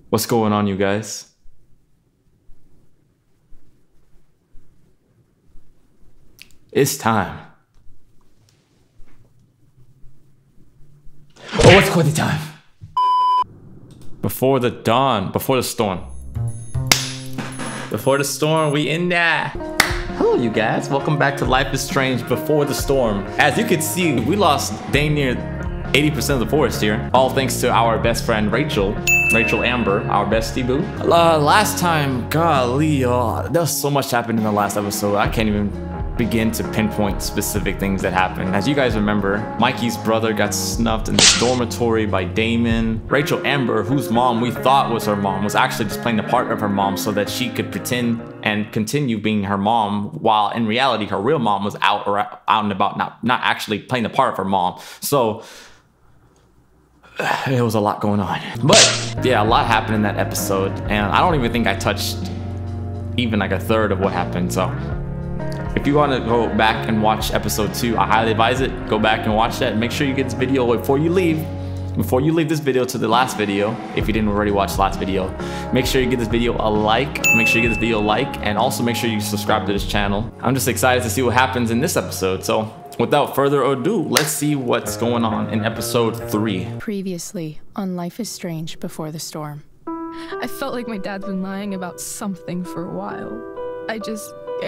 What's going on, you guys? It's time. Oh, it's quitting time. Before the dawn, before the storm. Before the storm, we in there. Hello, you guys. Welcome back to Life is Strange Before the Storm. As you can see, we lost dang near 80% of the forest here. All thanks to our best friend, Rachel Amber, our bestie boo. Last time, golly, there's so much happened in the last episode. I can't even begin to pinpoint specific things that happened. As you guys remember, Mikey's brother got snuffed in the dormitory by Damon. Rachel Amber, whose mom we thought was her mom, was actually just playing the part of her mom so that she could pretend and continue being her mom, while in reality her real mom was out and about, not actually playing the part of her mom. So it was a lot going on. But yeah, a lot happened in that episode, and I don't even think I touched even like a third of what happened. So if you want to go back and watch episode 2, I highly advise it. Go back and watch that. Make sure you get this video before you leave this video to the last video. If you didn't already watch the last video, make sure you give this video a like. Make sure you give this video a like, and also make sure you subscribe to this channel. I'm just excited to see what happens in this episode. So without further ado, let's see what's going on in episode 3. Previously on Life is Strange Before the Storm. I felt like my dad's been lying about something for a while. I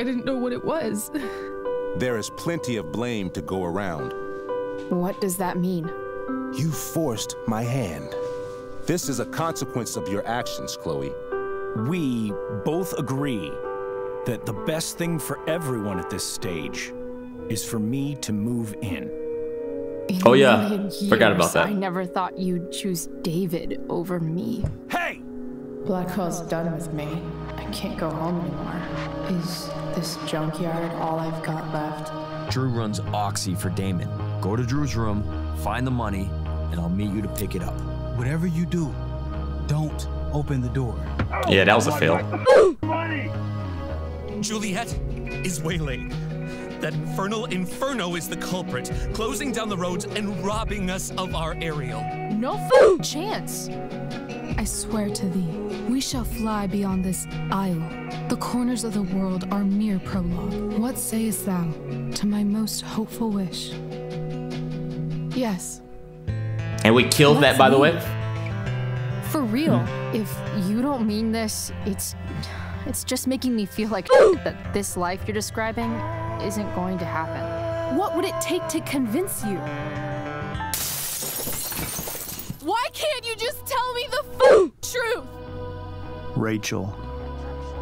didn't know what it was. There is plenty of blame to go around. What does that mean? You forced my hand. This is a consequence of your actions, Chloe. We both agree that the best thing for everyone at this stage is for me to move in. Oh yeah, forgot about that. I never thought you'd choose David over me. Hey! Blackwell's done with me. I can't go home anymore. Is this junkyard all I've got left? Drew runs Oxy for Damon. Go to Drew's room, find the money, and I'll meet you to pick it up. Whatever you do, don't open the door. Yeah, that was a fail. Juliet is waylaid. That infernal Inferno is the culprit, closing down the roads and robbing us of our aerial. No f***ing chance. I swear to thee, we shall fly beyond this isle. The corners of the world are mere prologue. What sayest thou to my most hopeful wish? Yes. And we killed that, by the way. For real, if you don't mean this, it's just making me feel like that this life you're describing isn't going to happen. What would it take to convince you? Why can't you just tell me the truth? Rachel,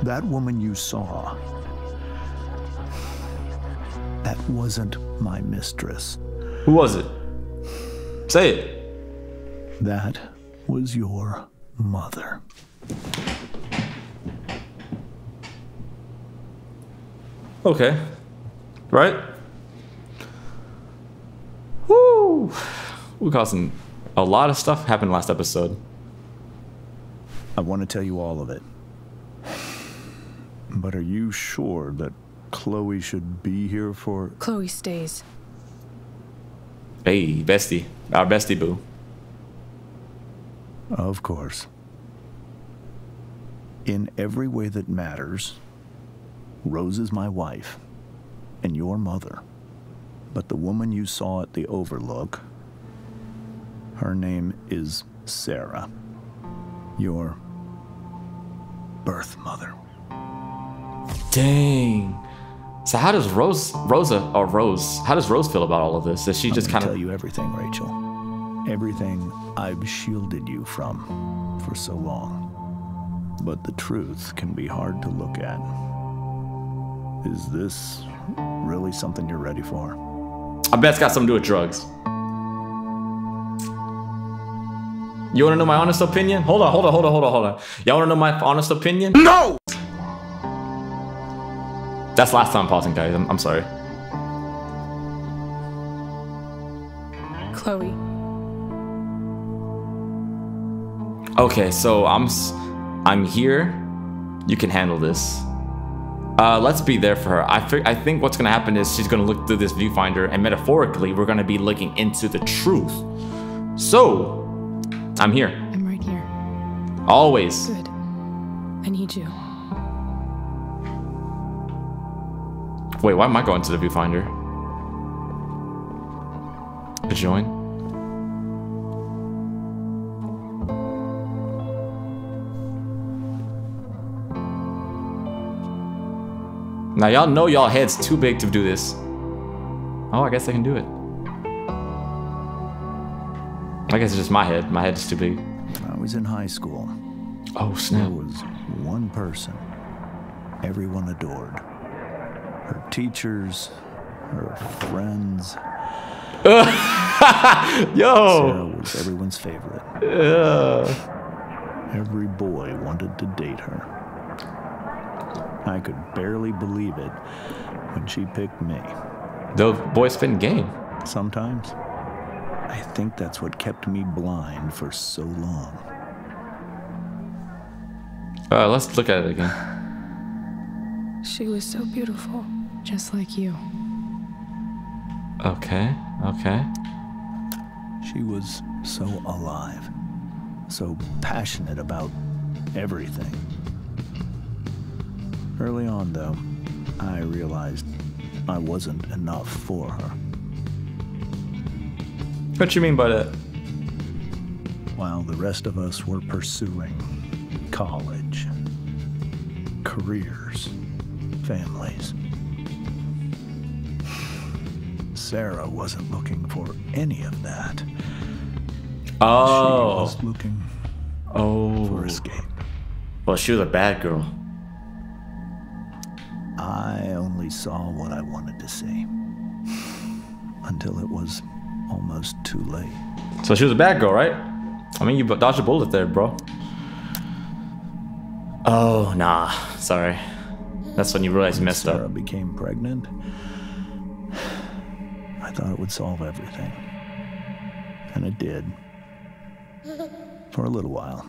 that woman you saw, that wasn't my mistress. Who was it? Say it. That was your mother. Okay. Right? Woo! We got a lot of stuff happened last episode. I want to tell you all of it. But are you sure that Chloe should be here for... Chloe stays. Hey, bestie. Our bestie boo. Of course. In every way that matters, Rose is my wife and your mother. But the woman you saw at the Overlook, her name is Sarah, your birth mother. Dang. So how does Rose feel about all of this? Does she just kind of tell you everything, Rachel? Everything I've shielded you from for so long. But the truth can be hard to look at. Is this really something you're ready for? I bet it's got something to do with drugs. You want to know my honest opinion? Hold on. Y'all want to know my honest opinion? No! That's last time pausing, guys. I'm sorry. Chloe. Okay, so I'm here. You can handle this. Let's be there for her. I think what's gonna happen is she's gonna look through this viewfinder, and metaphorically, we're gonna be looking into the truth. So, I'm here. I'm right here. Always. Good. I need you. Wait, why am I going to the viewfinder? To join? Now y'all know y'all head's too big to do this. Oh, I guess I can do it. I guess it's just my head. My head is too big. I was in high school. Oh, snap. There was one person everyone adored. Her teachers, her friends. Yo! Sarah was everyone's favorite. Every boy wanted to date her. I could barely believe it when she picked me. The boys spin game. Sometimes, I think that's what kept me blind for so long. Let's look at it again. She was so beautiful, just like you. Okay, okay. She was so alive, so passionate about everything. Early on, though, I realized I wasn't enough for her. What you mean by that? While the rest of us were pursuing college, careers, families, Sarah wasn't looking for any of that. Oh. She was looking for escape. Well, she was a bad girl. I only saw what I wanted to see. Until it was almost too late. So she was a bad girl, right? I mean, you dodged a bullet there, bro. Oh, nah. Sorry. That's when you realized you messed Sarah up. became pregnant. I thought it would solve everything. And it did. For a little while.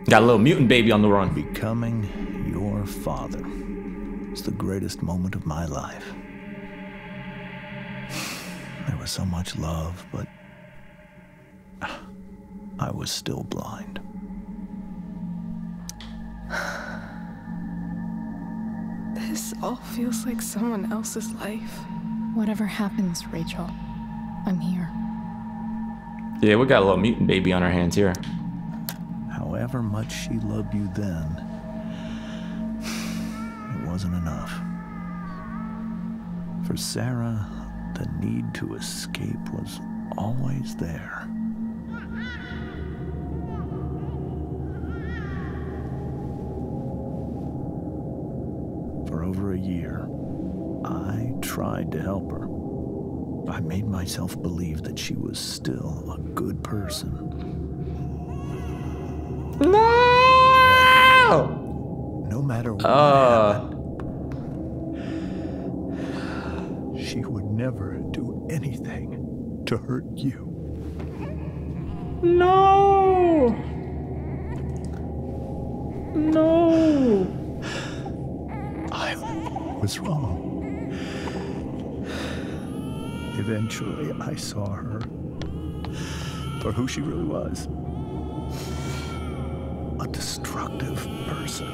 Got a little mutant baby on the run. Becoming your father was the greatest moment of my life. There was so much love, but I was still blind. This all feels like someone else's life. Whatever happens, Rachel, I'm here. Yeah, we got a little mutant baby on our hands here. However much she loved you then, it wasn't enough. For Sarah, the need to escape was always there. For over a year, I tried to help her. I made myself believe that she was still a good person. No! No matter what happened, she would never do anything to hurt you. No! No! I was wrong. Eventually, I saw her for who she really was. A destructive person.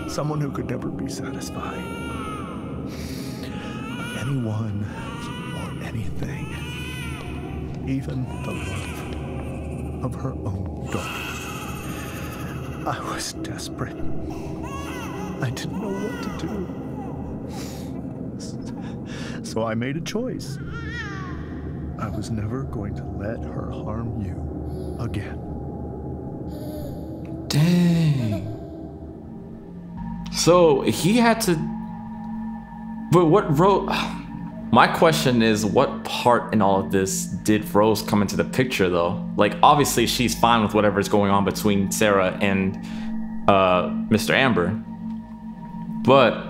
Someone who could never be satisfied by anyone or anything. Even the love of her own daughter. I was desperate. I didn't know what to do. So I made a choice. I was never going to let her harm you again. Dang. So he had to. But what Rose? My question is, what part in all of this did Rose come into the picture, though? Like, obviously, she's fine with whatever's going on between Sarah and Mr. Amber, but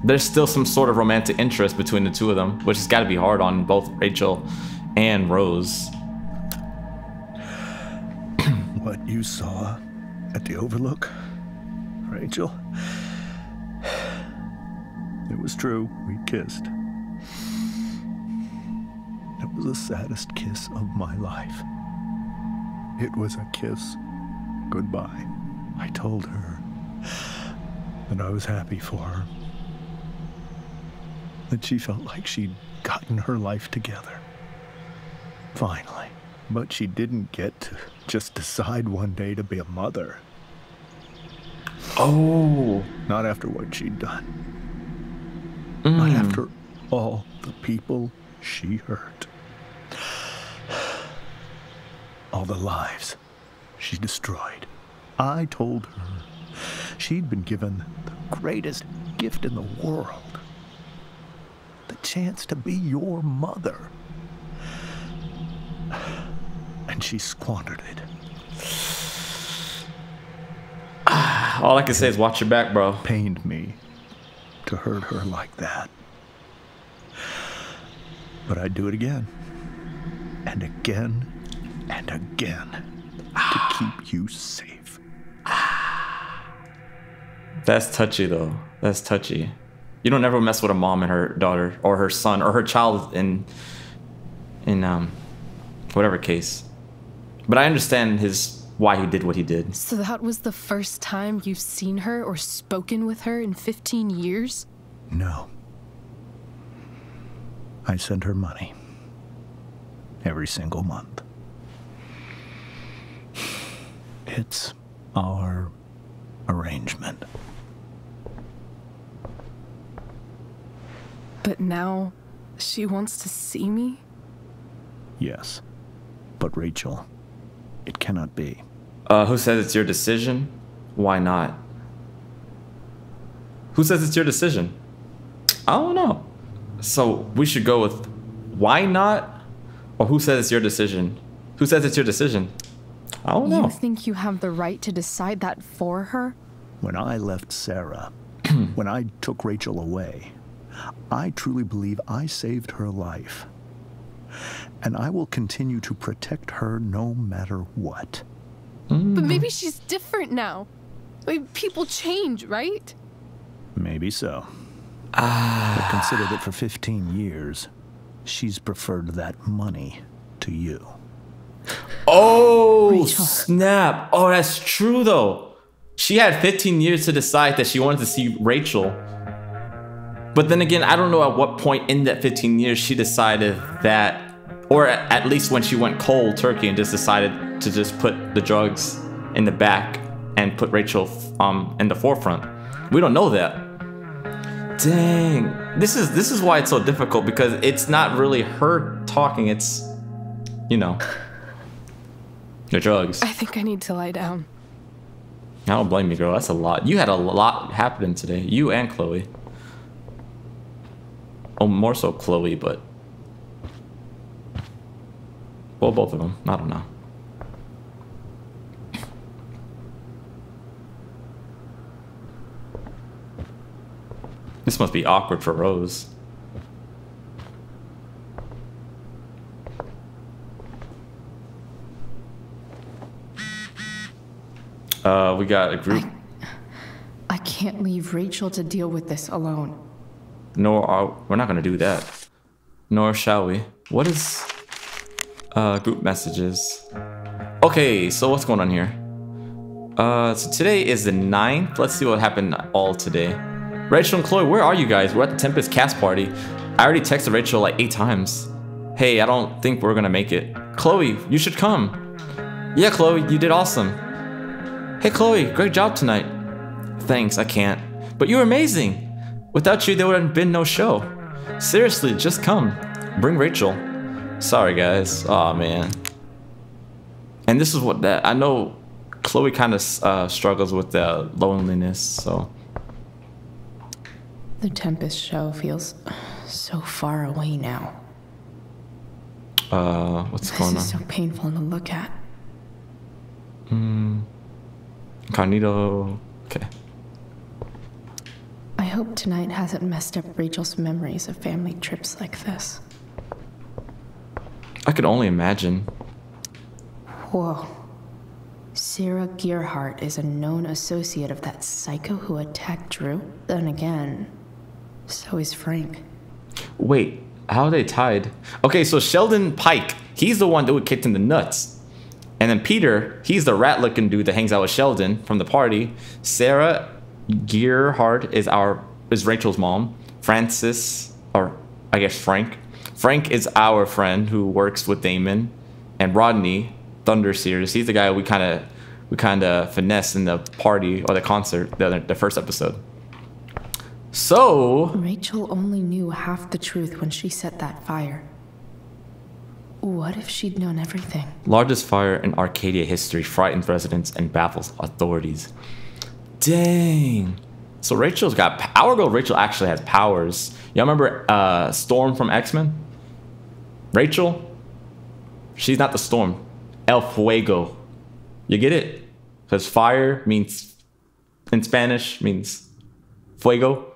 there's still some sort of romantic interest between the two of them, which has got to be hard on both Rachel and Rose. What you saw at the Overlook, Rachel, it was true. We kissed. It was the saddest kiss of my life. It was a kiss goodbye. I told her that I was happy for her, that she felt like she'd gotten her life together. Finally. But she didn't get to just decide one day to be a mother. Oh. Not after what she'd done. Not after all the people she hurt. All the lives she destroyed. I told her she'd been given the greatest gift in the world. The chance to be your mother. And she squandered it. All I can say is watch your back, bro. Pained me to hurt her like that. But I'd do it again. And again. And again. To keep you safe. That's touchy, though. That's touchy. You don't ever mess with a mom and her daughter, or her son, or her child in whatever case. But I understand why he did what he did. So that was the first time you've seen her or spoken with her in 15 years? No. I sent her money. Every single month. It's our arrangement. But now she wants to see me? Yes. But Rachel, it cannot be. Who says it's your decision? Why not? Who says it's your decision? I don't know. So we should go with why not? Or who says it's your decision? Who says it's your decision? I don't know. You think you have the right to decide that for her? When I left Sarah, when I took Rachel away, I truly believe I saved her life. And I will continue to protect her no matter what. But maybe she's different now. People change, right? Maybe so. But consider that for 15 years, she's preferred that money to you. Oh, Rachel. Snap. Oh, that's true, though. She had 15 years to decide that she wanted to see Rachel. But then again, I don't know at what point in that 15 years she decided that, or at least when she went cold turkey and just decided to just put the drugs in the back and put Rachel in the forefront. We don't know that. Dang. This is why it's so difficult, because it's not really her talking, it's, you know, the drugs. I think I need to lie down. I don't blame you, girl. That's a lot. You had a lot happening today. You and Chloe. Oh, more so Chloe, but... well, both of them. I don't know. This must be awkward for Rose. We got a group. I can't leave Rachel to deal with this alone. We're not gonna do that. Nor shall we. What is group messages? Okay, so what's going on here? So today is the 9th. Let's see what happened all today. Rachel and Chloe, where are you guys? We're at the Tempest cast party. I already texted Rachel like 8 times. Hey, I don't think we're gonna make it. Chloe, you should come. Yeah, Chloe, you did awesome. Hey, Chloe, great job tonight. Thanks, I can't. But you were amazing. Without you, there would have been no show. Seriously, just come. Bring Rachel. Sorry, guys. Aw, man. And this is what I know Chloe kind of struggles with the loneliness, so. The Tempest show feels so far away now. What's going on? This is so painful to look at. Carnito. Okay. I hope tonight hasn't messed up Rachel's memories of family trips like this. I could only imagine. Whoa. Sarah Gearhart is a known associate of that psycho who attacked Drew. Then again, so is Frank. Wait, how are they tied? Okay, so Sheldon Pike, he's the one that would kicked in the nuts. And then Peter, he's the rat-looking dude that hangs out with Sheldon from the party. Sarah Gearhart is Rachel's mom. Francis, or I guess Frank. Frank is our friend who works with Damon. And Rodney, Thunder Sears, he's the guy we kind of finessed in the party or the concert, the first episode. So Rachel only knew half the truth when she set that fire. What if she'd known everything? Largest fire in Arcadia history frightens residents and baffles authorities. Dang. So Rachel's got... Our girl Rachel actually has powers. Y'all remember Storm from X-Men? Rachel? She's not the Storm. El Fuego. You get it? Because fire means... In Spanish means... Fuego.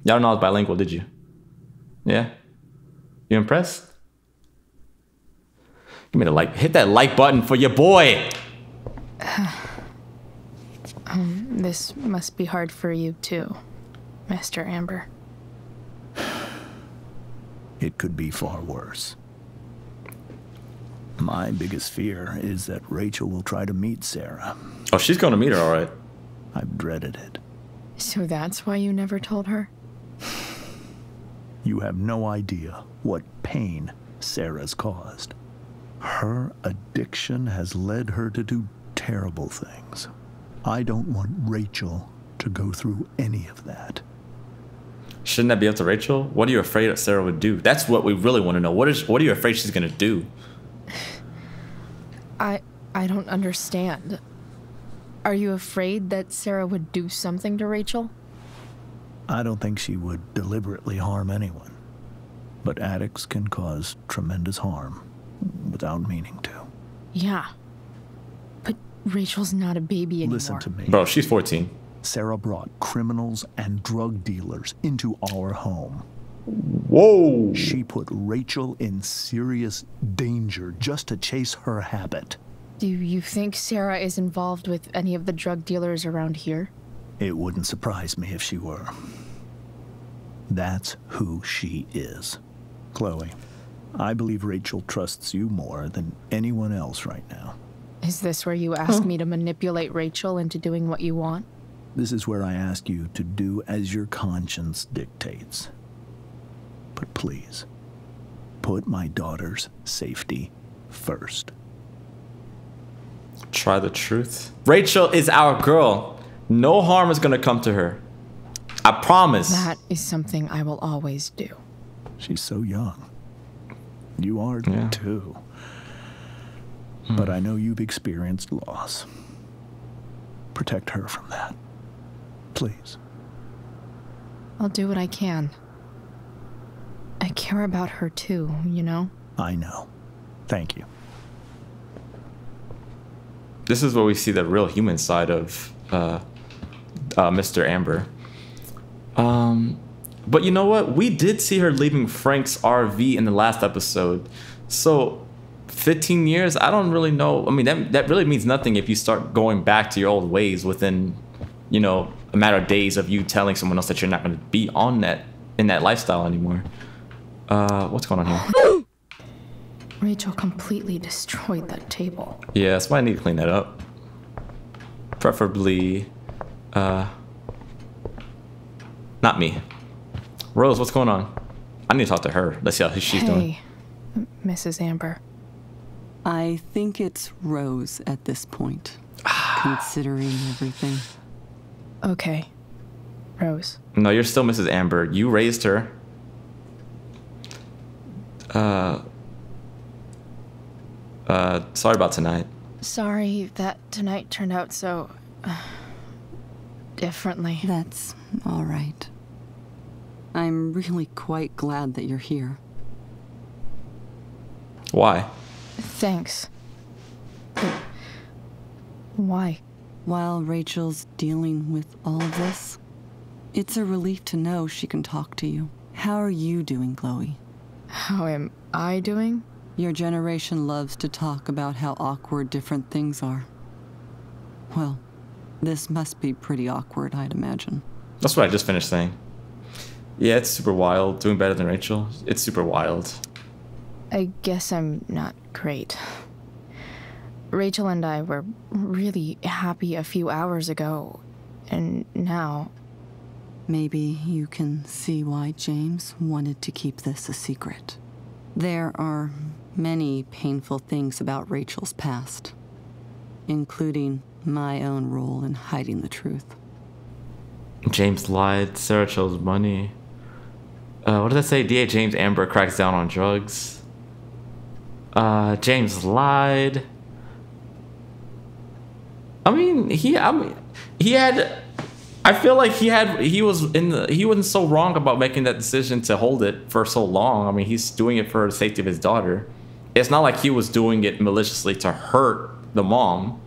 Y'all know I was bilingual, did you? Yeah? You impressed? Give me the like. Hit that like button for your boy. This must be hard for you too, Master Amber. It could be far worse. My biggest fear is that Rachel will try to meet Sarah. Oh, she's going to meet her, all right. I've dreaded it. So that's why you never told her? You have no idea what pain Sarah's caused. Her addiction has led her to do terrible things. I don't want Rachel to go through any of that. Shouldn't that be up to Rachel? What are you afraid that Sarah would do? That's what we really want to know. What are you afraid she's going to do? I don't understand. Are you afraid that Sarah would do something to Rachel? I don't think she would deliberately harm anyone. But addicts can cause tremendous harm without meaning to. Yeah. But Rachel's not a baby anymore. Listen to me. Bro, she's 14. Sarah brought criminals and drug dealers into our home. Whoa. She put Rachel in serious danger just to chase her habit. Do you think Sarah is involved with any of the drug dealers around here? It wouldn't surprise me if she were. That's who she is. Chloe, I believe Rachel trusts you more than anyone else right now. Is this where you ask me to manipulate Rachel into doing what you want? This is where I ask you to do as your conscience dictates. But please, put my daughter's safety first. Try the truth. Rachel is our girl. No harm is going to come to her. I promise. That is something I will always do. She's so young. You are too. But I know you've experienced loss. Protect her from that. Please. I'll do what I can. I care about her too, you know? I know. Thank you. This is where we see the real human side of Mr. Amber. But you know what? We did see her leaving Frank's RV in the last episode. So 15 years, I don't really know. I mean, that really means nothing if you start going back to your old ways within, you know, a matter of days of you telling someone else that you're not going to be on in that lifestyle anymore. What's going on here? Rachel completely destroyed that table. Yeah, that's why I need to clean that up. Preferably, not me. Rose, what's going on? I need to talk to her. Let's see how she's doing. Hey, Mrs. Amber. I think it's Rose at this point, considering everything. Okay, Rose. No, you're still Mrs. Amber. You raised her. Sorry about tonight. Sorry that tonight turned out so... differently. That's all right. I'm really quite glad that you're here. Why? Thanks. But why? While Rachel's dealing with all of this, it's a relief to know she can talk to you. How are you doing, Chloe? How am I doing? Your generation loves to talk about how awkward different things are. Well, this must be pretty awkward, I'd imagine. That's what I just finished saying. Yeah, it's super wild. Doing better than Rachel. It's super wild. I guess I'm not great. Rachel and I were really happy a few hours ago, and now... Maybe you can see why James wanted to keep this a secret. There are many painful things about Rachel's past, including my own role in hiding the truth. James lied. Sarah chose money. What did I say? DA James Amber cracks down on drugs. James lied. I feel like he wasn't so wrong about making that decision to hold it for so long. I mean, he's doing it for the safety of his daughter. It's not like he was doing it maliciously to hurt the mom.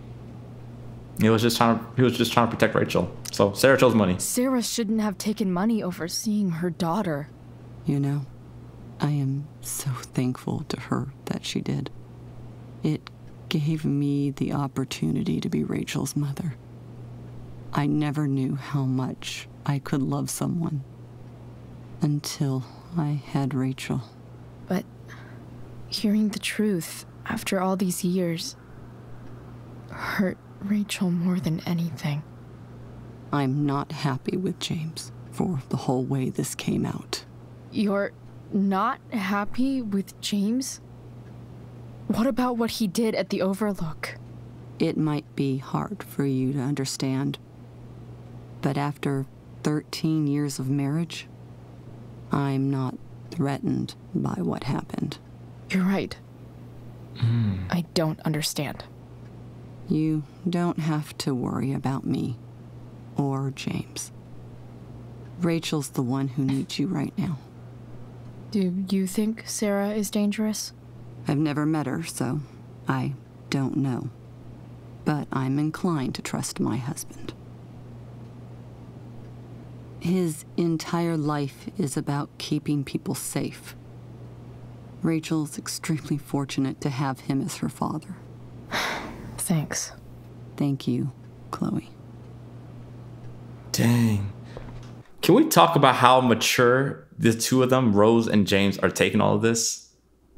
He was just trying to protect Rachel. So Sarah chose money. Sarah shouldn't have taken money over seeing her daughter. You know, I am so thankful to her that she did. It gave me the opportunity to be Rachel's mother. I never knew how much I could love someone until I had Rachel. But hearing the truth after all these years hurt Rachel more than anything. I'm not happy with James for the whole way this came out. You're not happy with James? What about what he did at the Overlook? It might be hard for you to understand, but after 13 years of marriage, I'm not threatened by what happened. You're right. I don't understand. You don't have to worry about me or James. Rachel's the one who needs you right now. Do you think Sarah is dangerous? I've never met her, so I don't know. But I'm inclined to trust my husband. His entire life is about keeping people safe. Rachel's extremely fortunate to have him as her father. Thanks. Thank you, Chloe. Dang. Can we talk about how mature the two of them, Rose and James, are taking all of this?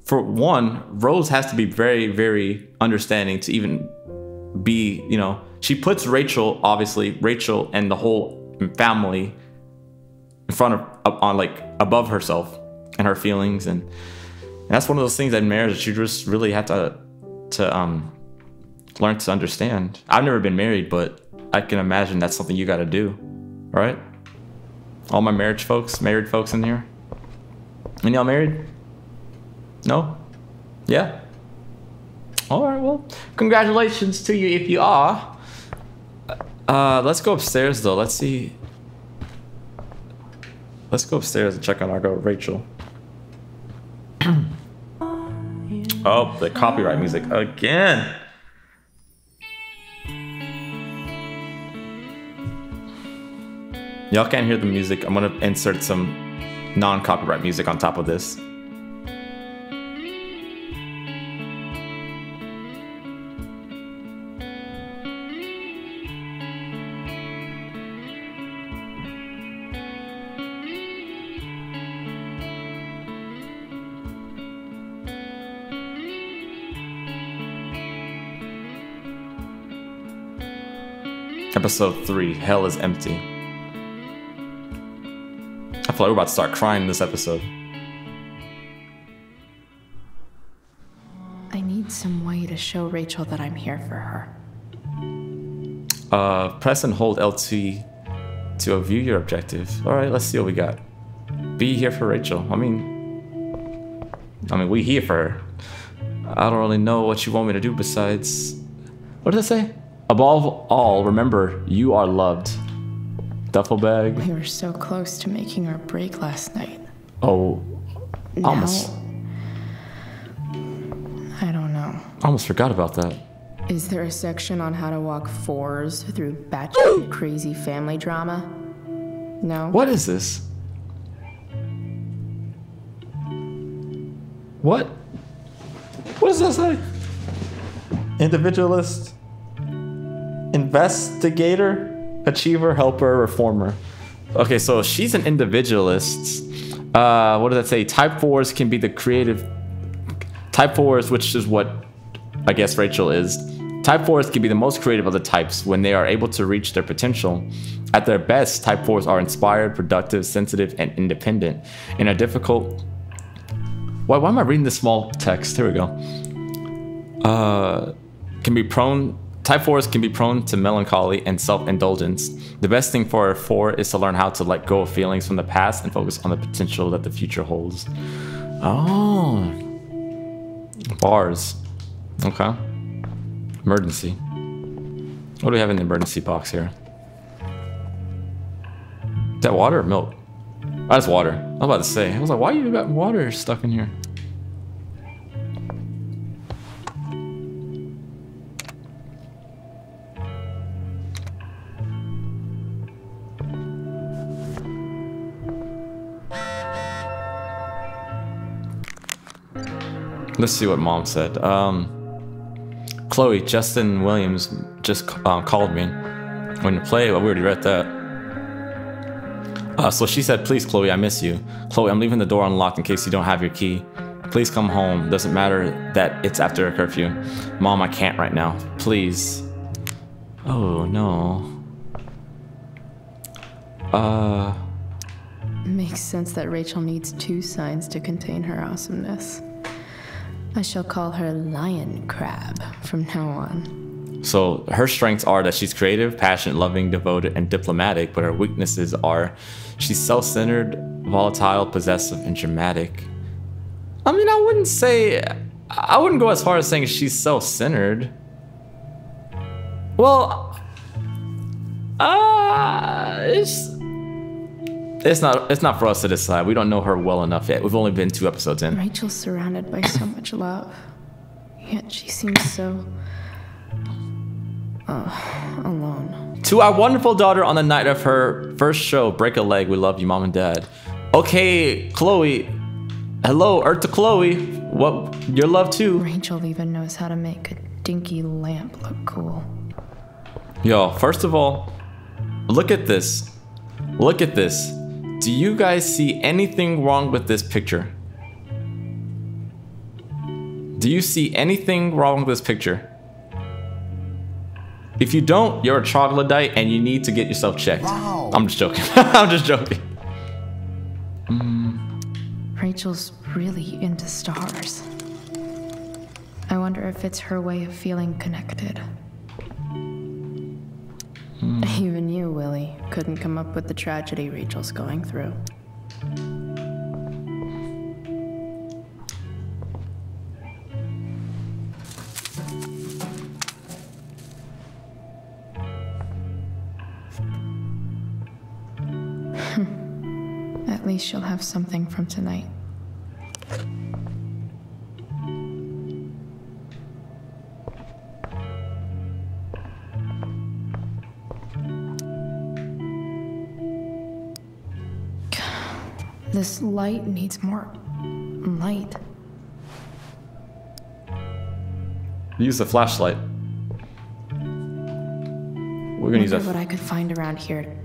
For one, Rose has to be very, very understanding to even be, she puts Rachel, obviously, Rachel and the whole family in front of, above herself and her feelings. And that's one of those things that in marriage that you just really have to learn to understand. I've never been married, but I can imagine that's something you got to do, right? All my married folks in here. And y'all married? No? Yeah? All right, well, congratulations to you if you are. Let's go upstairs, though. Let's see. Let's go upstairs and check on our girl, Rachel. Oh, the copyright music again. Y'all can't hear the music. I'm gonna insert some non-copyright music on top of this. Episode 3, Hell is Empty. I feel like we're about to start crying in this episode. I need some way to show Rachel that I'm here for her. Press and hold LT to view your objective. All right, let's see what we got. Be here for Rachel. I mean, we here for her. I don't really know what you want me to do besides... What did it say? Above all, remember, you are loved. Duffel bag. We were so close to making our break last night. Oh, almost. I don't know. I almost forgot about that. Is there a section on how to walk fours through batshit crazy family drama? No? What is this? What? What does that say? Individualist, investigator, achiever, helper, reformer. Okay, so she's an individualist. What does that say? Type 4s can be the creative. Type 4s, which is what I guess Rachel is, Type 4s can be the most creative of the types when they are able to reach their potential. At their best, Type 4s are inspired, productive, sensitive, and independent. In a difficult... Why am I reading this small text? Here we go. Type 4s can be prone to melancholy and self-indulgence. The best thing for a 4 is to learn how to let go of feelings from the past and focus on the potential that the future holds. Oh. Bars. Okay. Emergency. What do we have in the emergency box here? Is that water or milk? Oh, that's water. I was about to say. I was like, why you got water stuck in here? Let's see what mom said. Chloe, Justin Williams just called me. When to play, well, we already read that. So she said, please, Chloe, I miss you. Chloe, I'm leaving the door unlocked in case you don't have your key. Please come home. Doesn't matter that it's after a curfew. Mom, I can't right now. Please. Oh, no. Makes sense that Rachel needs 2 signs to contain her awesomeness. I shall call her Lion Crab from now on. So her strengths are that she's creative, passionate, loving, devoted, and diplomatic, but her weaknesses are she's self-centered, volatile, possessive, and dramatic. I mean, I wouldn't go as far as saying she's self-centered. Well, it's not for us to decide. We don't know her well enough yet. We've only been 2 episodes in. Rachel's surrounded by so much love, yet she seems so alone. To our wonderful daughter on the night of her first show, break a leg. We love you, Mom and Dad. Okay, Chloe. Hello, Earth to Chloe. What? Your love too. Rachel even knows how to make a dinky lamp look cool. Yo, first of all, look at this. Look at this. Do you guys see anything wrong with this picture? Do you see anything wrong with this picture? If you don't, you're a troglodyte and you need to get yourself checked. Wow. I'm just joking. I'm just joking. Rachel's really into stars. I wonder if it's her way of feeling connected. Even you, Willie, couldn't come up with the tragedy Rachel's going through. At least she'll have something from tonight. This light needs more light. Use the flashlight. We're gonna use that. What I could find around here.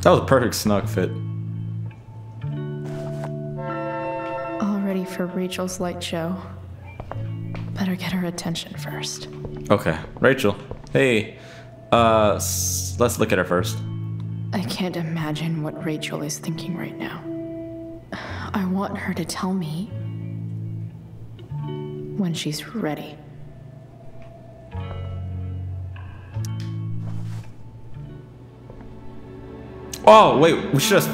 That was a perfect snug fit. All ready for Rachel's light show. Better get her attention first. Okay, Rachel. Hey, let's look at her first. I can't imagine what Rachel is thinking right now. I want her to tell me when she's ready. Oh, wait, we were we supposed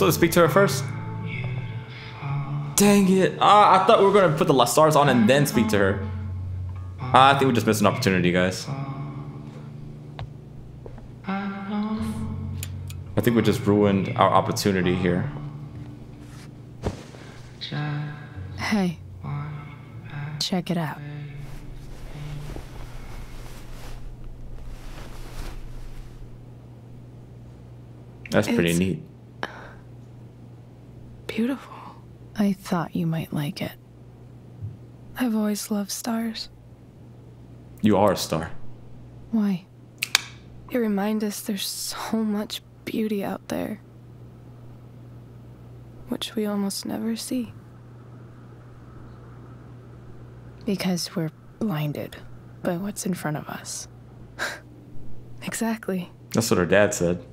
to speak to her first? Dang it. I thought we were going to put the stars on and then speak to her. I think we just missed an opportunity, guys. I think we just ruined our opportunity here. Hey, check it out. That's pretty neat. Beautiful. I thought you might like it. I've always loved stars. You are a star. Why? They remind us there's so much beauty out there, which we almost never see. Because we're blinded by what's in front of us. Exactly. That's what her dad said.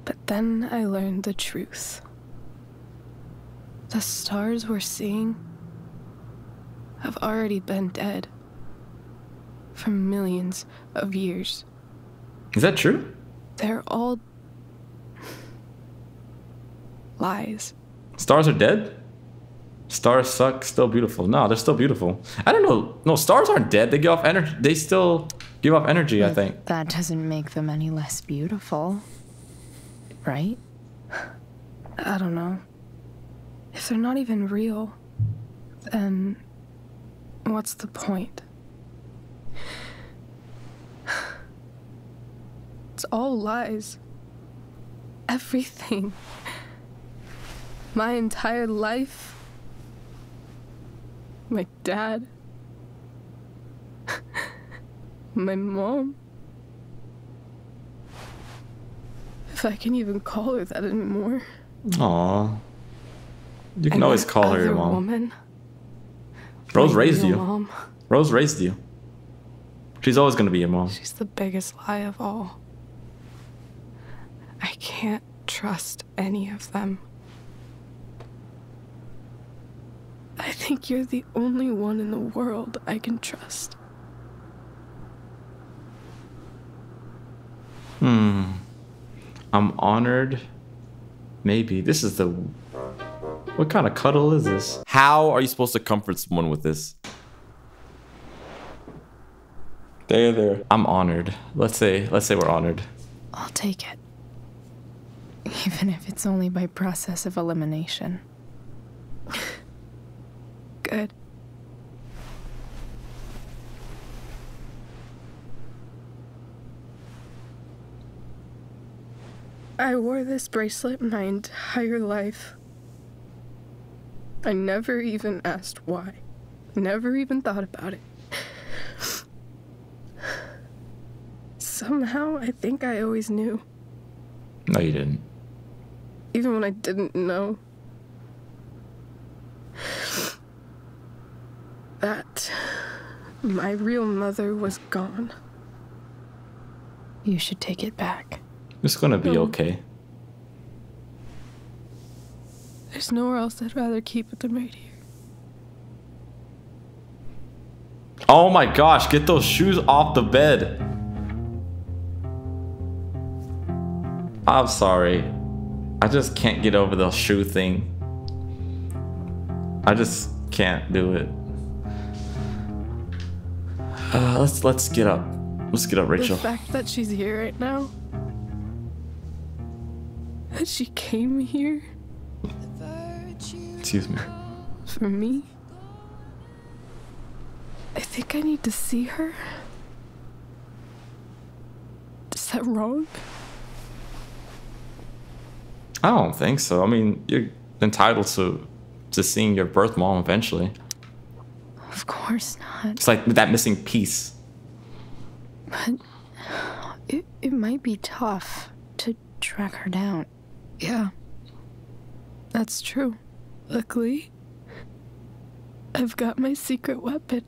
But then I learned the truth. The stars we're seeing have already been dead for millions of years. Is that true? They're all lies. Stars are dead? Stars suck, still beautiful. No, they're still beautiful. I don't know. No, stars aren't dead. They give off energy. They still give off energy, I think. That doesn't make them any less beautiful, right? I don't know. If they're not even real, then what's the point? It's all lies. Everything. My entire life. My dad. My mom. If I can even call her that anymore. Aww. You can always call her your mom. Woman. Rose raised you. Mom. Rose raised you. She's always gonna be your mom. She's the biggest lie of all. I can't trust any of them. I think you're the only one in the world I can trust. I'm honored. Maybe. This is the... What kind of cuddle is this? How are you supposed to comfort someone with this? There. I'm honored. Let's say we're honored. I'll take it. Even if it's only by process of elimination. Good. I wore this bracelet my entire life. I never even asked why. Never even thought about it. Somehow, I think I always knew. No, you didn't. Even when I didn't know. That my real mother was gone. You should take it back. It's gonna be okay. There's nowhere else I'd rather keep it than right here. Oh my gosh, get those shoes off the bed. I'm sorry. I just can't get over the shoe thing. I just can't do it. Let's get up. Let's get up, Rachel. The fact that she's here right now. That she came here. Excuse me. For me. I think I need to see her. Is that wrong? I don't think so. I mean, you're entitled to seeing your birth mom eventually. Of course not. It's like that missing piece. But it might be tough to track her down. Yeah. That's true. Luckily, I've got my secret weapon.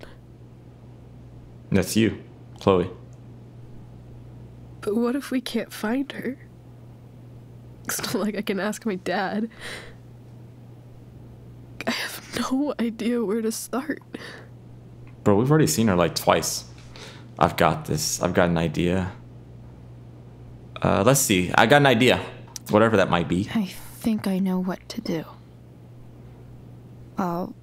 That's you, Chloe. But what if we can't find her? It's not like I can ask my dad. I have no idea where to start. Bro, we've already seen her like twice. I've got this. I've got an idea. Let's see. I got an idea. Whatever that might be. I think I know what to do. I'll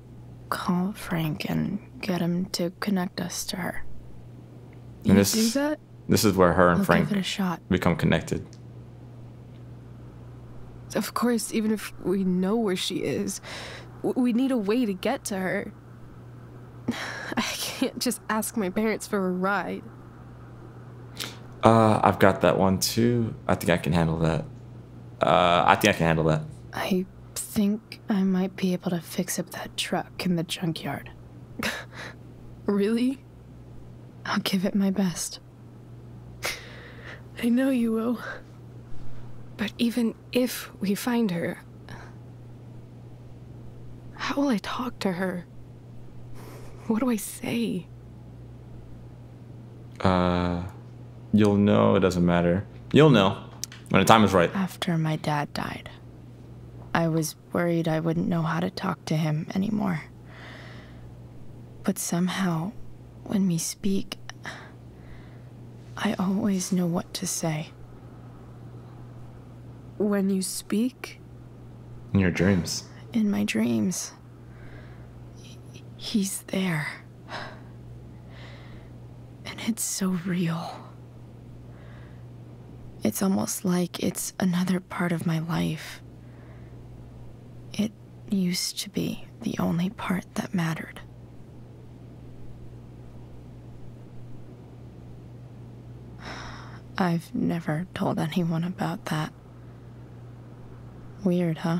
call Frank and get him to connect us to her. And You do that? This is where her and I'll Frank give it a shot. become connected. Of course, even if we know where she is, we need a way to get to her. I can't just ask my parents for a ride. I've got that one too. I think I can handle that. I think I can handle that. I think I might be able to fix up that truck in the junkyard. Really? I'll give it my best. I know you will. But even if we find her, how will I talk to her? What do I say? You'll know. It doesn't matter. You'll know when the time is right. After my dad died, I was worried I wouldn't know how to talk to him anymore. But somehow, when we speak, I always know what to say. When you speak? In your dreams. In my dreams. He's there. And it's so real. It's almost like it's another part of my life. It used to be the only part that mattered. I've never told anyone about that. Weird, huh?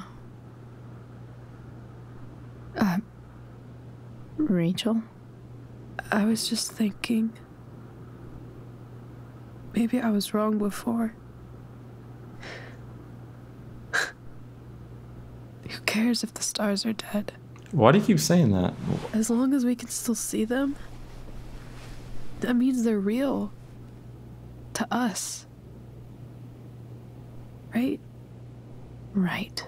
Rachel? I was just thinking. Maybe I was wrong before. Who cares if the stars are dead? Why do you keep saying that? As long as we can still see them, that means they're real. To us. Right? Right.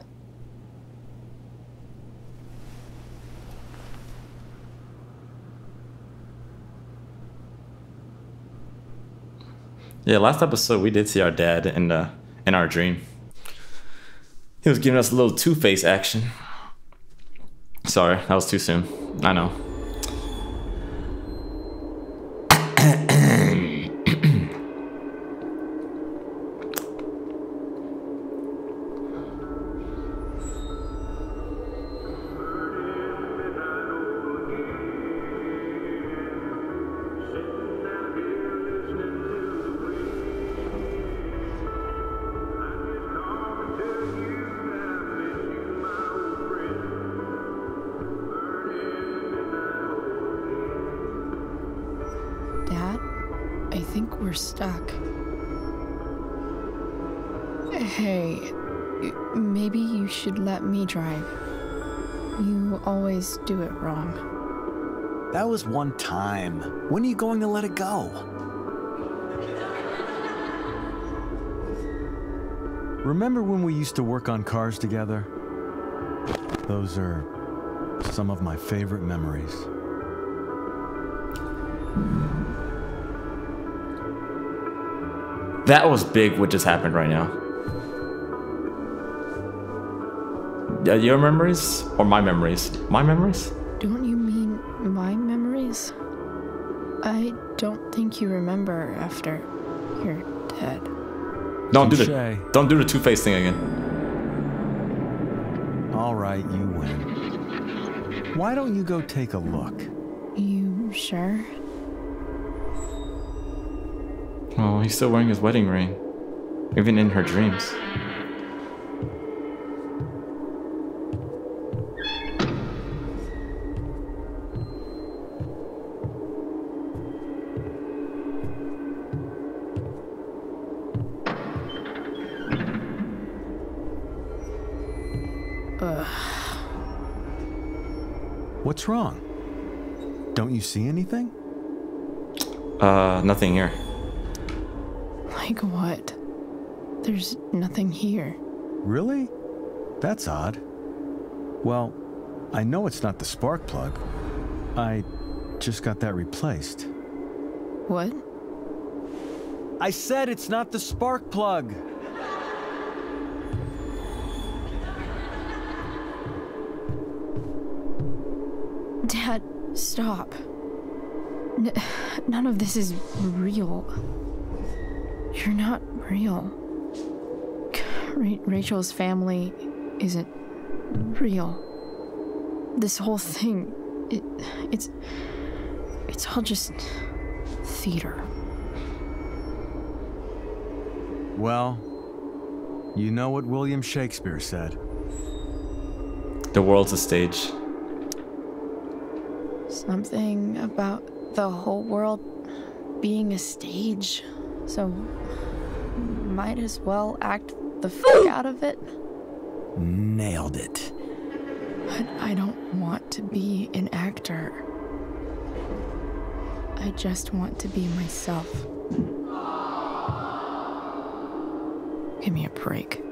Yeah, last episode we did see our dad in our dream. He was giving us a little Two-Face action. Sorry, that was too soon. I know. Dad, I think we're stuck. Hey, maybe you should let me drive. You always do it wrong. That was one time. When are you going to let it go? Remember when we used to work on cars together? Those are some of my favorite memories. That was big what just happened right now. Your memories or my memories? My memories? Don't you mean my memories? I don't think you remember after you're dead. Don't do the Two-Face thing again. All right, you win. Why don't you go take a look? You sure? Oh, he's still wearing his wedding ring. Even in her dreams. What's wrong? Don't you see anything? Nothing here. Like what? There's nothing here. Really? That's odd. Well, I know it's not the spark plug. I just got that replaced. What? I said it's not the spark plug. Dad, stop. None of this is real. You're not real. Rachel's family isn't real. This whole thing, it's all just theater. Well, you know what William Shakespeare said. The world's a stage. Something about the whole world being a stage. So, might as well act the fuck out of it. Nailed it. But I don't want to be an actor. I just want to be myself. Give me a break.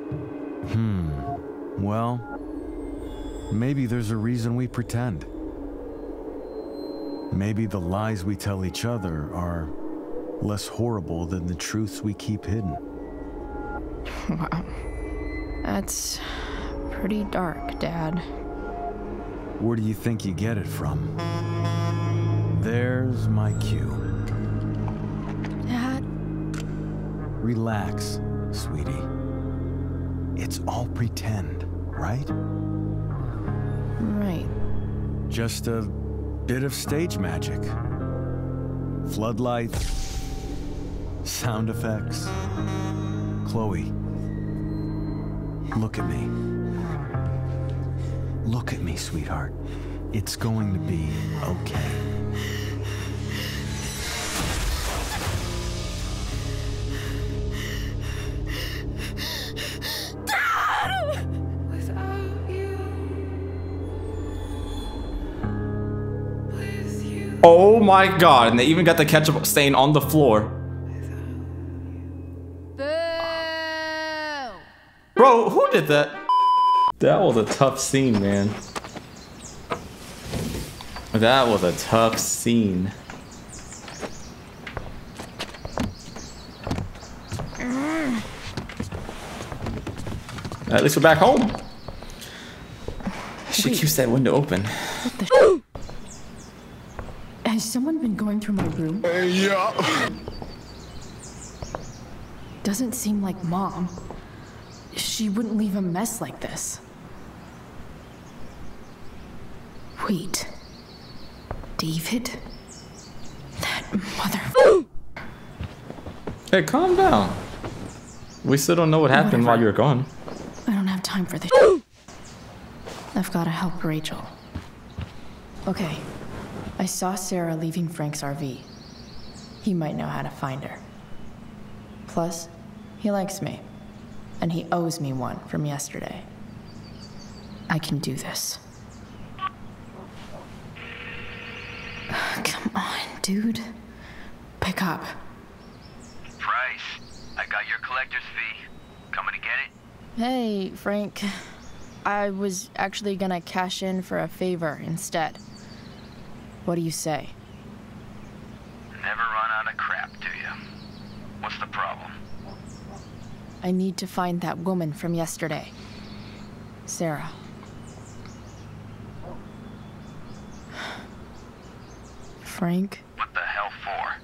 Well, maybe there's a reason we pretend. Maybe the lies we tell each other are less horrible than the truths we keep hidden. Wow. That's pretty dark, Dad. Where do you think you get it from? There's my cue. Dad? Relax, sweetie. It's all pretend, right? Right. Just a bit of stage magic. Floodlights, sound effects. Chloe, look at me. Look at me, sweetheart. It's going to be okay. Oh my god, and they even got the ketchup stain on the floor. Boo! Bro, who did that? That was a tough scene, man. That was a tough scene. At least we're back home. She keeps that window open. What the Has someone been going through my room? Yeah. Doesn't seem like Mom. She wouldn't leave a mess like this. Wait. David? That mother... Hey, calm down. We still don't know what happened while you were gone. I don't have time for this. I've got to help Rachel. Okay. I saw Sarah leaving Frank's RV. He might know how to find her. Plus, he likes me. And he owes me one from yesterday. I can do this. Come on, dude. Pick up. Price, I got your collector's fee. Coming to get it? Hey, Frank. I was actually gonna cash in for a favor instead. What do you say? Never run out of crap, do you? What's the problem? I need to find that woman from yesterday. Sarah. Frank? What the hell for?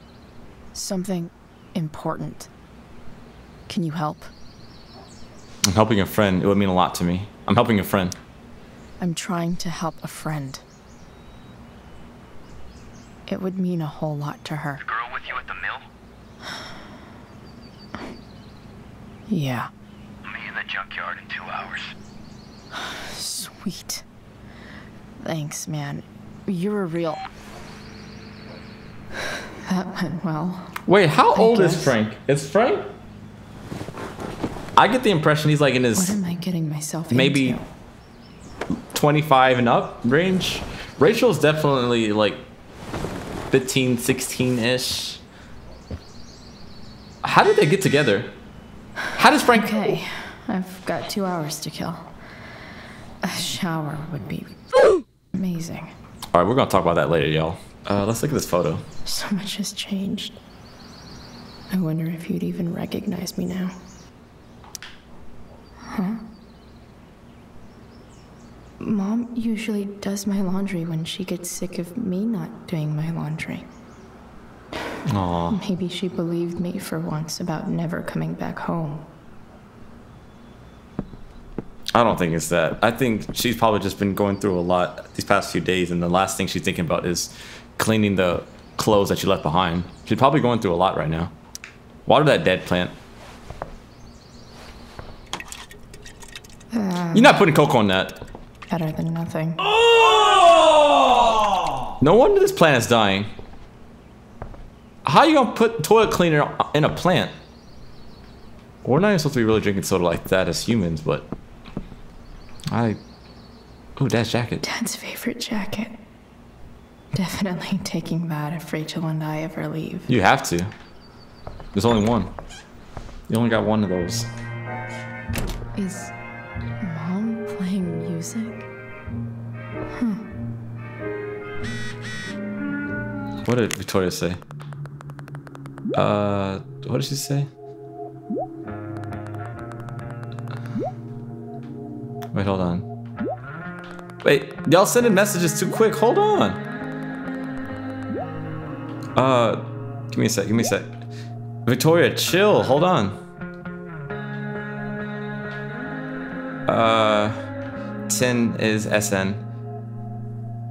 Something important. Can you help? I'm helping a friend. It would mean a lot to me. I'm helping a friend. I'm trying to help a friend. It would mean a whole lot to her. The girl with you at the mill? Yeah. Meet in the junkyard in 2 hours. Sweet. Thanks, man. You're a real... That went well. Wait, how old is Frank? Is Frank? I get the impression he's like in his... What am I getting myself maybe into? 25 and up range. Rachel's definitely like 15, 16-ish. How did they get together? How does Frank... Okay, I've got 2 hours to kill. A shower would be amazing. All right, we're gonna talk about that later, y'all. Let's look at this photo. So much has changed. I wonder if you'd even recognize me now. Huh? Mom usually does my laundry when she gets sick of me not doing my laundry. Aww. Maybe she believed me for once about never coming back home. I don't think it's that. I think she's probably just been going through a lot these past few days, and the last thing she's thinking about is cleaning the clothes that she left behind. She's probably going through a lot right now. Water that dead plant. You're not putting cocoa on that. Better than nothing. No wonder this plant is dying. How you gonna put toilet cleaner in a plant? We're not even supposed to be really drinking soda like that as humans, but oh, Dad's jacket. Dad's favorite jacket. Definitely taking that if Rachel and I ever leave. You have to. There's only one. You only got one of those. Is Mom playing music? What did Victoria say? What did she say? Wait, hold on. Wait, y'all sending messages too quick. Hold on. Give me a sec. Give me a sec. Victoria, chill. Hold on. 10 is SN.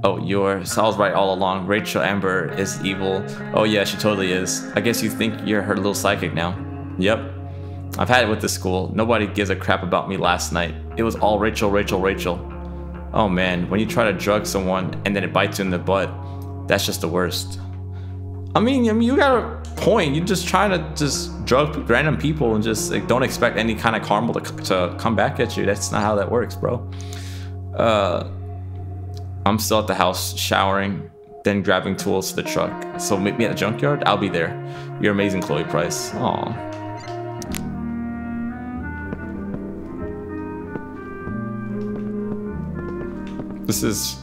Oh, so I was right all along. Rachel Amber is evil. Oh yeah, she totally is. I guess you think you're her little psychic now. Yep. I've had it with this school. Nobody gives a crap about me last night. It was all Rachel, Rachel, Rachel. Oh man, when you try to drug someone and then it bites you in the butt, that's just the worst. I mean, you got a point. You're just trying to just drug random people and just like, don't expect any kind of karma to come back at you. That's not how that works, bro. I'm still at the house showering, then grabbing tools to the truck. So meet me at the junkyard. I'll be there. You're amazing, Chloe Price. Aw. This is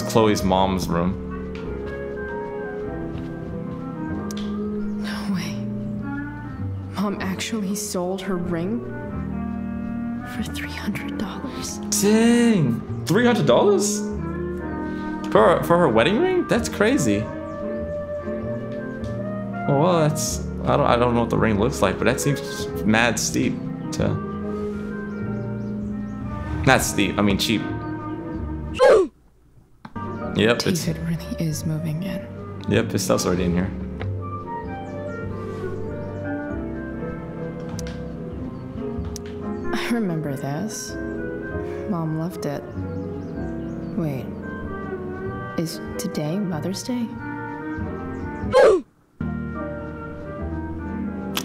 Chloe's mom's room. No way. Mom actually sold her ring for $300. Dang, $300 for her wedding ring? That's crazy. Well, that's I don't know what the ring looks like, but that seems mad steep to. Not steep. I mean cheap. Yep, David really is moving in. Yep, his stuff's already in here. I remember this. Mom left it. Wait. Is today Mother's Day?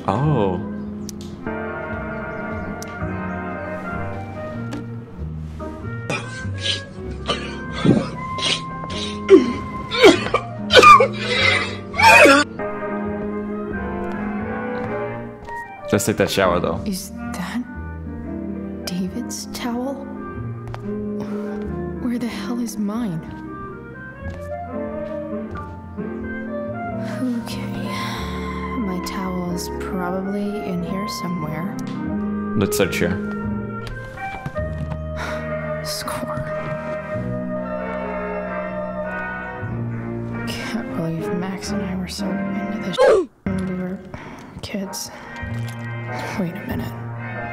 Oh. Let's take that shower though. Is that David's towel? Where the hell is mine? Okay. My towel is probably in here somewhere. Let's search here. Score. Can't believe Max and I were so into this when we were kids. Wait a minute.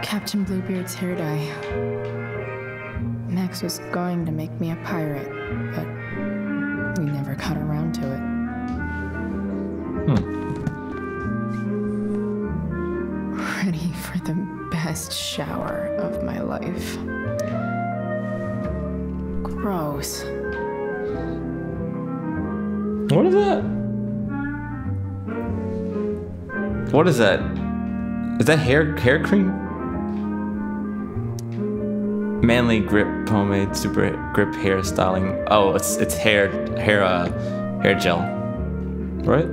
Captain Bluebeard's hair dye. Max was going to make me a pirate, but we never got around to it. Ready for the best shower of my life. Gross. What is that? What is that? Is that hair cream? Manly grip pomade, super grip hair styling. Oh, it's hair gel, right?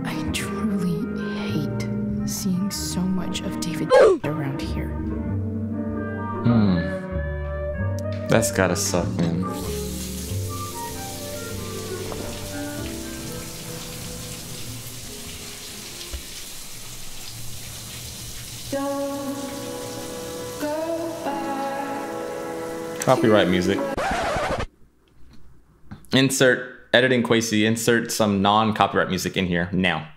I truly hate seeing so much of David around here. That's gotta suck, man. Copyright music. Insert editing Kwesi. Insert some non-copyright music in here now.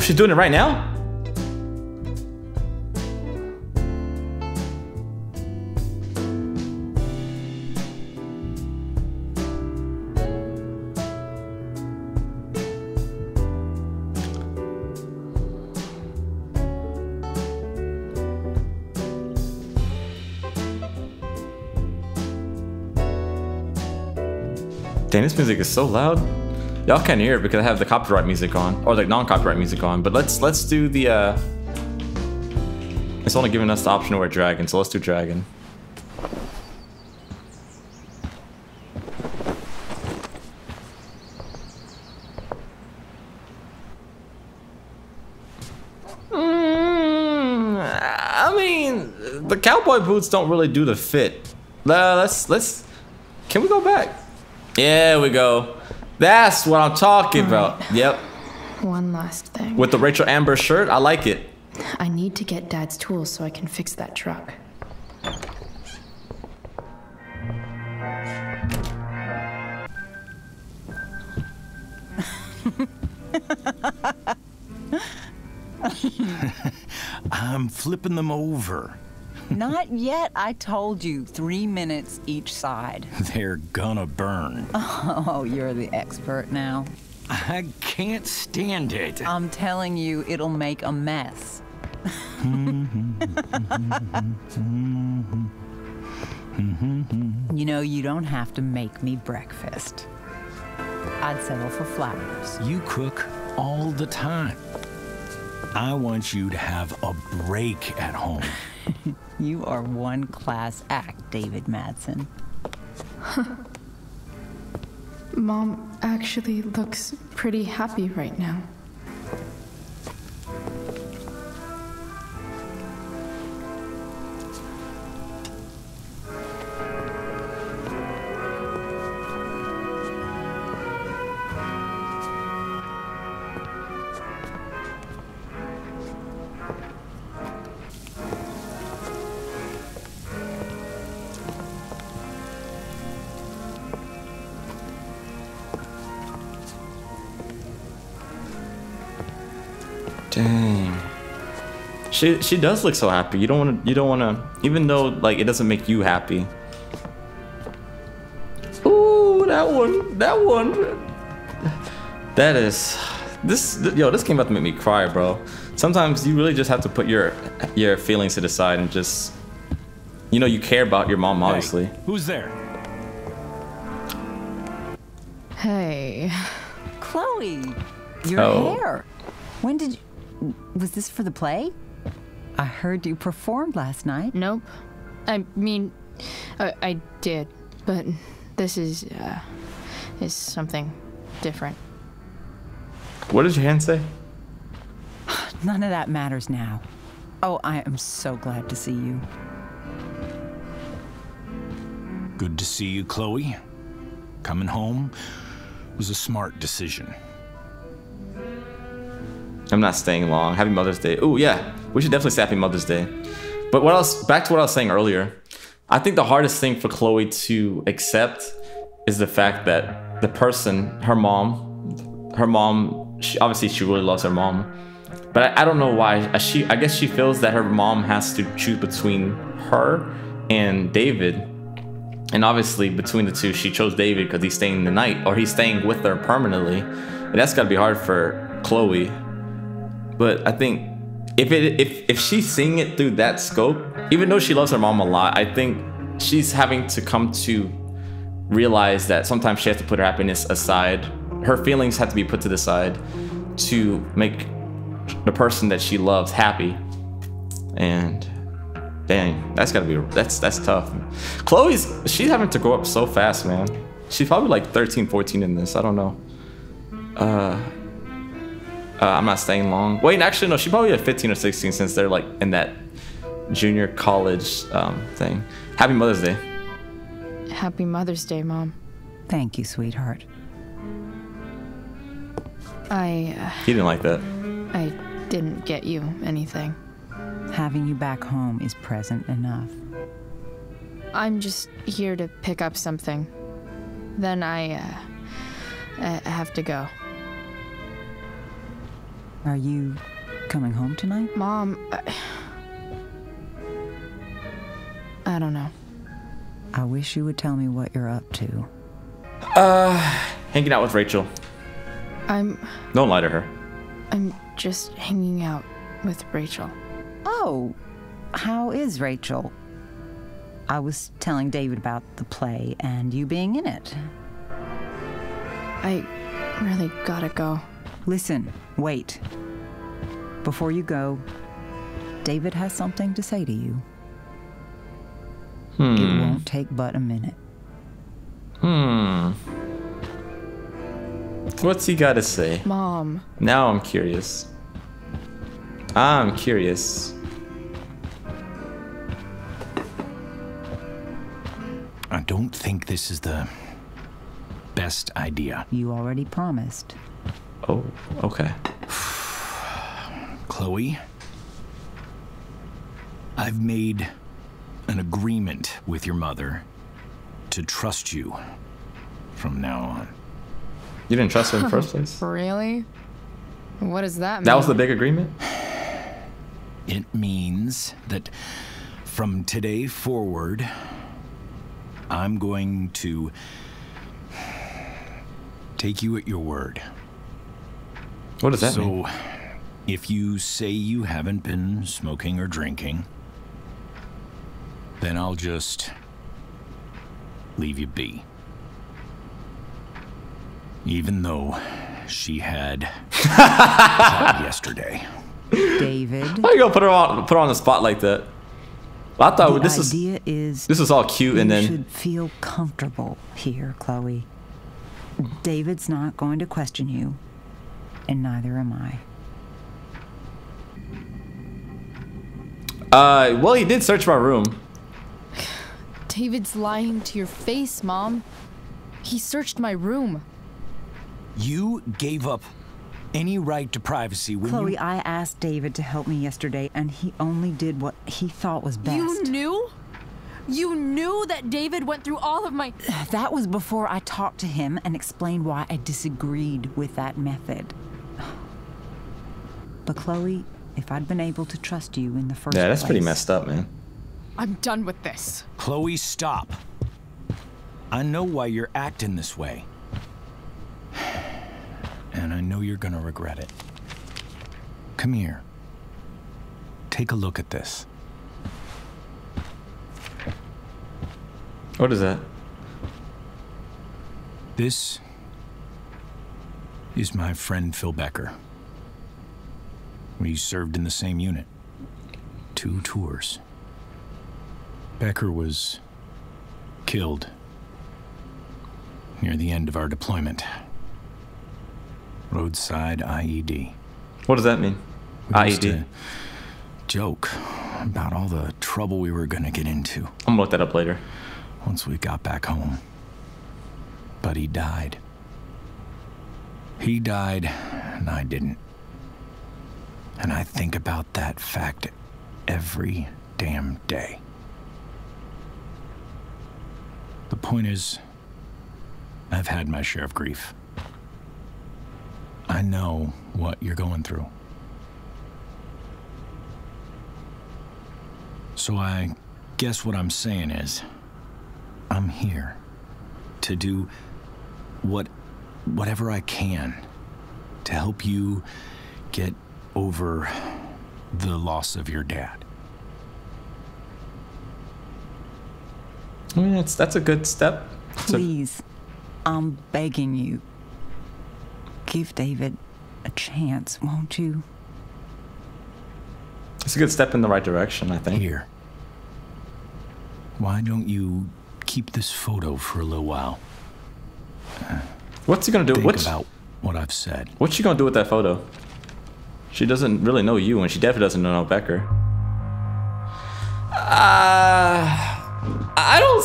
she's doing it right now? Dang, this music is so loud. Y'all can't hear it because I have the copyright music on, or like non-copyright music on. But let's do the. It's only giving us the option to wear dragon, so let's do dragon. I mean, the cowboy boots don't really do the fit. Let's. Can we go back? Yeah, we go. That's what I'm talking about. Yep. One last thing. With the Rachel Amber shirt, I like it. I need to get Dad's tools so I can fix that truck. I'm flipping them over. Not yet. I told you, 3 minutes each side. They're gonna burn. Oh, you're the expert now. I can't stand it. I'm telling you, it'll make a mess. You know, you don't have to make me breakfast. I'd settle for flowers. You cook all the time. I want you to have a break at home. You are one class act, David Madsen. Mom actually looks pretty happy right now. Dang. She does look so happy. You don't wanna even though like it doesn't make you happy. Ooh, that one. That is this game about to make me cry, bro. Sometimes you really just have to put your feelings to the side and just you care about your mom, obviously. Hey, who's there? Hey. Chloe, your hair. When did you... Was this for the play? I heard you performed last night. Nope. I mean, I did, but this is something different. What did your hand say? None of that matters now. Oh, I am so glad to see you. Good to see you, Chloe. Coming home was a smart decision. I'm not staying long. Happy Mother's Day. Oh yeah, we should definitely say Happy Mother's Day. But back to what I was saying earlier. I think the hardest thing for Chloe to accept is the fact that the person, her mom, obviously she really loves her mom. But I don't know why. I guess she feels that her mom has to choose between her and David. And obviously between the two, she chose David because he's staying the night, or he's staying with her permanently. And that's gotta be hard for Chloe. But I think if she's seeing it through that scope, even though she loves her mom a lot, I think she's having to come to realize that sometimes she has to put her happiness aside. Her feelings have to be put to the side to make the person that she loves happy. And dang, that's gotta be, that's tough. She's having to grow up so fast, man. She's probably like 13, 14 in this, I don't know. I'm not staying long. Wait, actually, no, she's probably at 15 or 16 since they're like in that junior college thing. Happy Mother's Day. Happy Mother's Day, Mom. Thank you, sweetheart. He didn't like that. I didn't get you anything. Having you back home is present enough. I'm just here to pick up something. Then I have to go. Are you coming home tonight? Mom, I don't know. I wish you would tell me what you're up to. Hanging out with Rachel. Don't lie to her. I'm just hanging out with Rachel. Oh, how is Rachel? I was telling David about the play and you being in it. I really gotta go. Listen, wait. Before you go, David has something to say to you. It won't take but a minute. What's he got to say? Mom. Now I'm curious. I'm curious. I don't think this is the best idea. You already promised. Oh, okay. Chloe, I've made an agreement with your mother to trust you from now on. You didn't trust her in the first place? Really? What does that mean? That was the big agreement? It means that from today forward, I'm going to take you at your word. What does that mean? So, if you say you haven't been smoking or drinking, then I'll just leave you be. Even though she had caught yesterday. David. Why you gonna put her on the spot like that? I thought this is all cute, and then you should feel comfortable here, Chloe. David's not going to question you, and neither am I. Well, he did search my room. David's lying to your face, Mom. He searched my room. You gave up any right to privacy when Chloe, you... I asked David to help me yesterday, and he only did what he thought was best. You knew? You knew that David went through all of my... That was before I talked to him and explained why I disagreed with that method. But Chloe, if I'd been able to trust you in the first place... Yeah, that's pretty messed up, man. I'm done with this. Chloe, stop. I know why you're acting this way. And I know you're gonna regret it. Come here. Take a look at this. What is that? This is my friend Phil Becker. We served in the same unit. 2 tours. Becker was killed near the end of our deployment. Roadside IED. What does that mean? IED? Joke about all the trouble we were gonna get into. I'm gonna look that up later. Once we got back home. But he died. He died, and I didn't. And I think about that fact every damn day. The point is, I've had my share of grief. I know what you're going through. So I guess what I'm saying is, I'm here to do whatever I can to help you get over the loss of your dad. I mean, that's a good step. Please, I'm begging you. Give David a chance, won't you? It's a good step in the right direction, I think. Here. Why don't you keep this photo for a little while? What's he gonna do? Think about what I've said. What's she gonna do with that photo? She doesn't really know you, and she definitely doesn't know Becker. I don't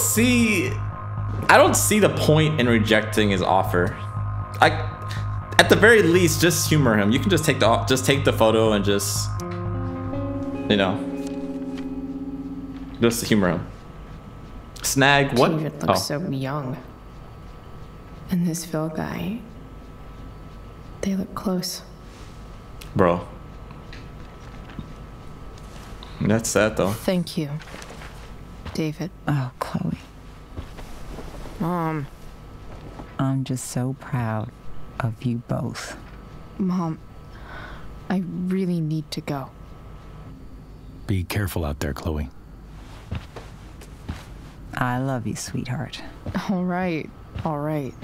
see the point in rejecting his offer. At the very least, just humor him. You can just take the photo and just, you know, just humor him. Snag what? David looks so young. And this Phil guy, they look close. Bro. That's sad though. Thank you, David. Oh, Chloe. Mom. I'm just so proud of you both. Mom, I really need to go. Be careful out there, Chloe. I love you, sweetheart. All right. All right.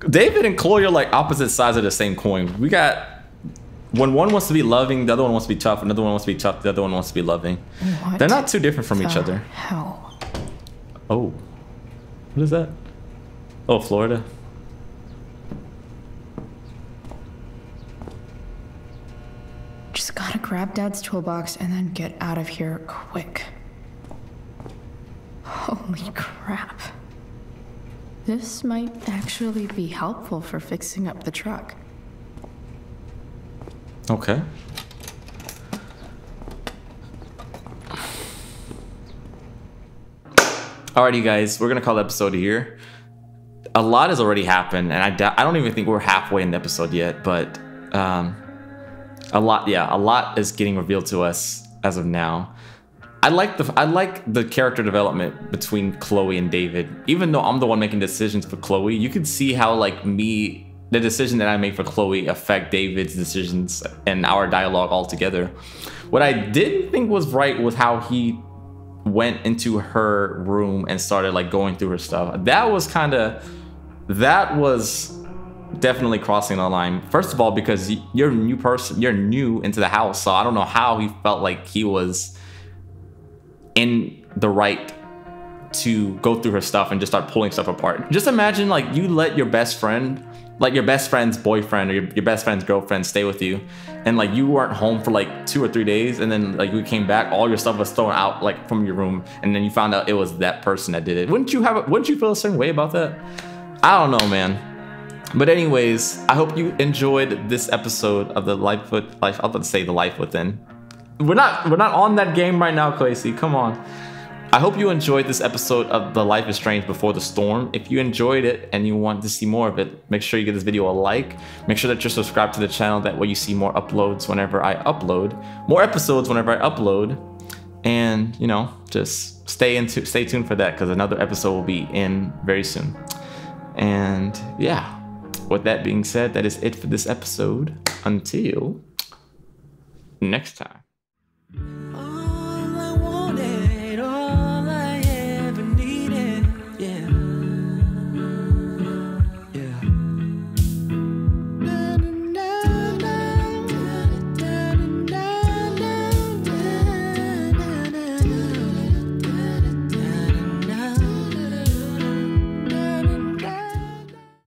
David and Chloe are like opposite sides of the same coin. We got when one wants to be loving, the other one wants to be tough. Another one wants to be tough, the other one wants to be loving. What? They're not too different from each other. Hell. Oh. What is that? Oh, Florida. Just gotta grab Dad's toolbox and then get out of here quick. Holy crap. This might actually be helpful for fixing up the truck. Okay. Alrighty, guys, we're gonna call the episode here. A lot has already happened, and I don't even think we're halfway in the episode yet, but a lot is getting revealed to us as of now. I like the character development between Chloe and David. Even though I'm the one making decisions for Chloe, you can see how like the decision that I make for Chloe affect David's decisions and our dialogue altogether. What I didn't think was right was how he went into her room and started like going through her stuff. That was definitely crossing the line. First of all, because you're a new person, you're new into the house, so I don't know how he felt like he was in the right to go through her stuff and just start pulling stuff apart. Just imagine like you let your best friend, like your best friend's boyfriend or your best friend's girlfriend stay with you, and like you weren't home for like 2 or 3 days, and then like you came back, all your stuff was thrown out like from your room, and then you found out it was that person that did it. Wouldn't you feel a certain way about that? I don't know, man. But anyways, I hope you enjoyed this episode of the Life Within. We're not on that game right now, Kwesi. Come on. I hope you enjoyed this episode of The Life is Strange Before the Storm. If you enjoyed it and you want to see more of it, make sure you give this video a like. Make sure that you're subscribed to the channel. That way you see more uploads whenever I upload. More episodes whenever I upload. And, you know, just stay tuned for that, because another episode will be in very soon. And yeah, with that being said, that is it for this episode. Until next time.